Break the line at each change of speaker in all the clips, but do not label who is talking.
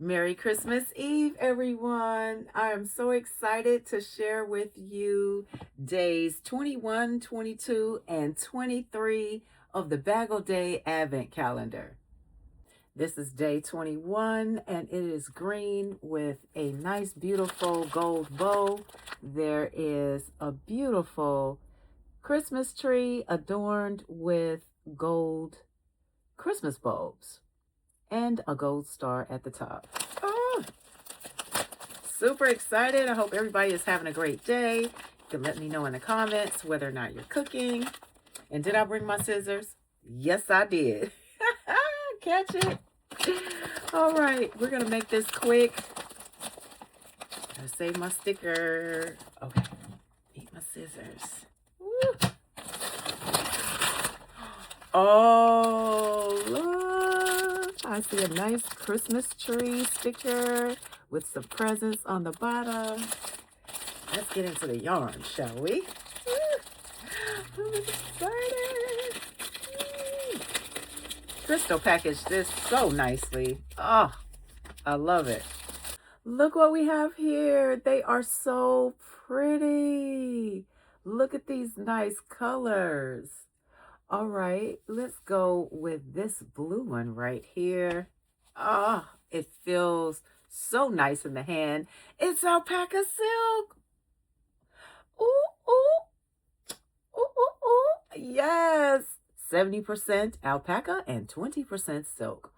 Merry Christmas Eve, everyone. I am so excited to share with you days 21, 22, and 23 of the Bagel Day Advent Calendar. This is day 21, and it is green with a nice, beautiful gold bow. There is a beautiful Christmas tree adorned with gold Christmas bulbs and a gold star at the top. Oh, super excited. I hope everybody is having a great day. You can let me know in the comments whether or not you're cooking. And did I bring my scissors? Yes, I did. Catch it. All right, we're going to make this quick. Gotta save my sticker. Okay, need my scissors. Woo. Oh, look. I see a nice Christmas tree sticker with some presents on the bottom. Let's get into the yarn, shall we? I'm excited. Crystal packaged this so nicely. Oh, I love it. Look what we have here. They are so pretty. Look at these nice colors. All right, let's go with this blue one right here. Oh, it feels so nice in the hand. It's alpaca silk. Ooh, ooh, ooh, ooh, ooh. Yes, 70% alpaca and 20% silk.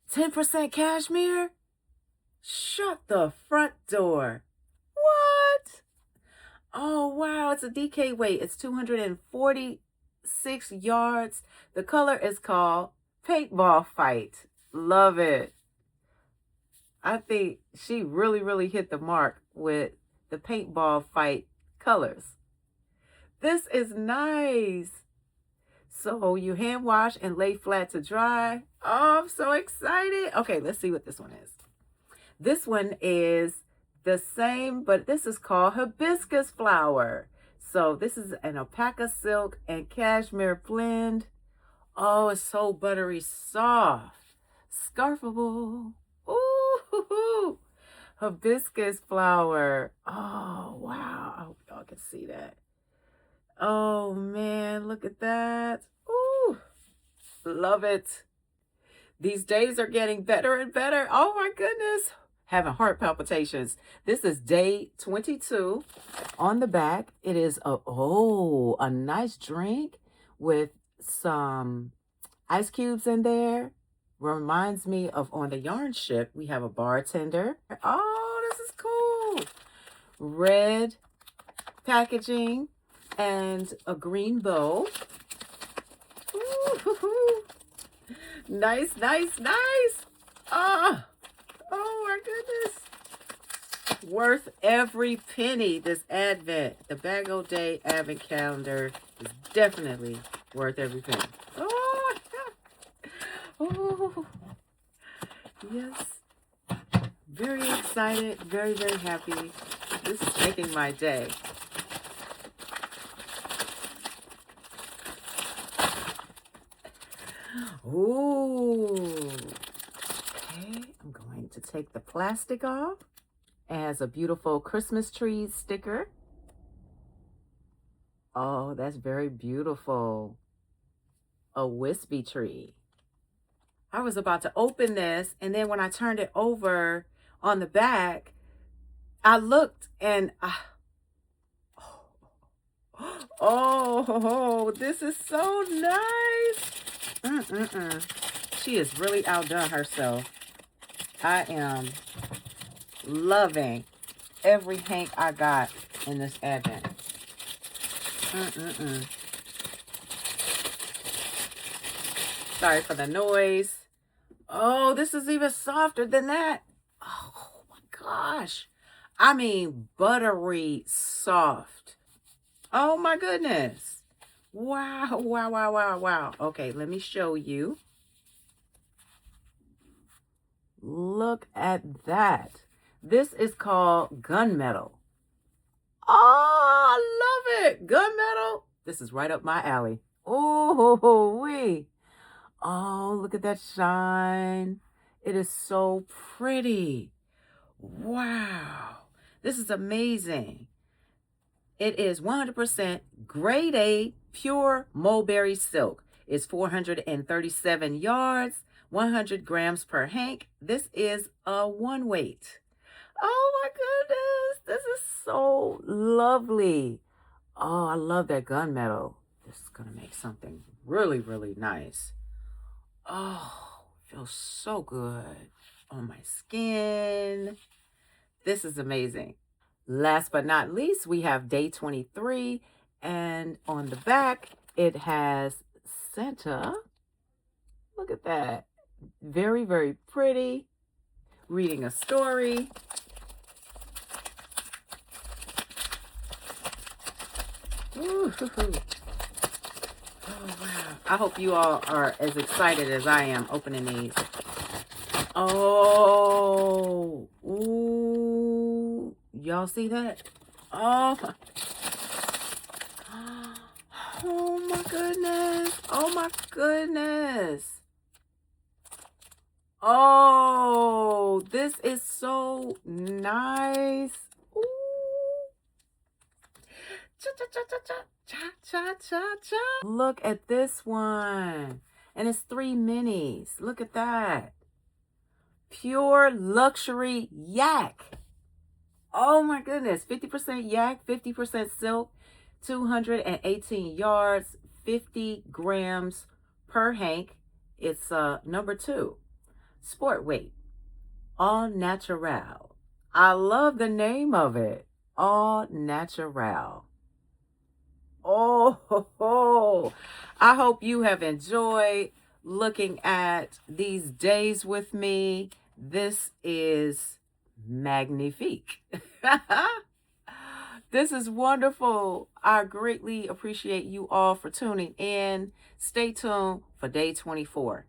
10% cashmere? Shut the front door. What? Oh, wow, it's a DK weight. It's 246 yards. The color is called Paintball Fight. Love it. I think she really hit the mark with the Paintball Fight colors. This is nice. So you hand wash and lay flat to dry. Oh, I'm so excited. Okay, let's see what this one is. This one is the same, but this is called hibiscus flower. So this is an alpaca silk and cashmere blend. Oh, it's so buttery soft. Scarfable. Ooh, hibiscus flower. Oh, wow. I hope y'all can see that. Oh, man, look at that. Ooh, love it. These days are getting better and better. Oh, my goodness. Having heart palpitations. This is day 22. On the back, it is a nice drink with some ice cubes in there. Reminds me of on the yarn ship, we have a bartender. Oh, this is cool. Red packaging and a green bow. Ooh, nice. Oh my goodness. Worth every penny this Advent. The Bagel Day Advent Calendar is definitely worth every penny. Oh, yes. Very excited, very happy. This is making my day. Ooh. Okay, I'm going to take the plastic off. It has a beautiful Christmas tree sticker. Oh, that's very beautiful. A wispy tree. I was about to open this, and then when I turned it over on the back, I looked and oh, this is so nice. She has really outdone herself. I am loving every hank I got in this Advent. Sorry for the noise. Oh, this is even softer than that. Oh my gosh. I mean, buttery soft. Oh my goodness. Wow. Okay, let me show you. Look at that. This is called gunmetal. Oh, I love it. Gunmetal. This is right up my alley. Oh, wee. Oh, look at that shine. It is so pretty. Wow. This is amazing. It is 100% grade A pure mulberry silk. It's 437 yards, 100 grams per hank. This is a one weight. Oh my goodness. This is so lovely. Oh, I love that gunmetal. This is going to make something really, really nice. Oh, feels so good on my skin. This is amazing. Last but not least, we have day 23. And on the back, it has Setta. Look at that. Very, very pretty. Reading a story. Ooh. Oh, wow. I hope you all are as excited as I am opening these. Oh, ooh. Y'all see that? Oh, oh my goodness. Oh my goodness. Oh, this is so nice. Ooh. Cha, cha, cha, cha, cha. Cha, cha, cha, cha. Look at this one. And it's 3 minis. Look at that. Pure luxury yak. Oh my goodness. 50% yak, 50% silk, 218 yards, 50 grams per hank. It's number 2. Sport weight. All natural. I love the name of it. All natural. Oh, I hope you have enjoyed looking at these days with me. This is magnifique. This is wonderful. I greatly appreciate you all for tuning in. Stay tuned for day 24.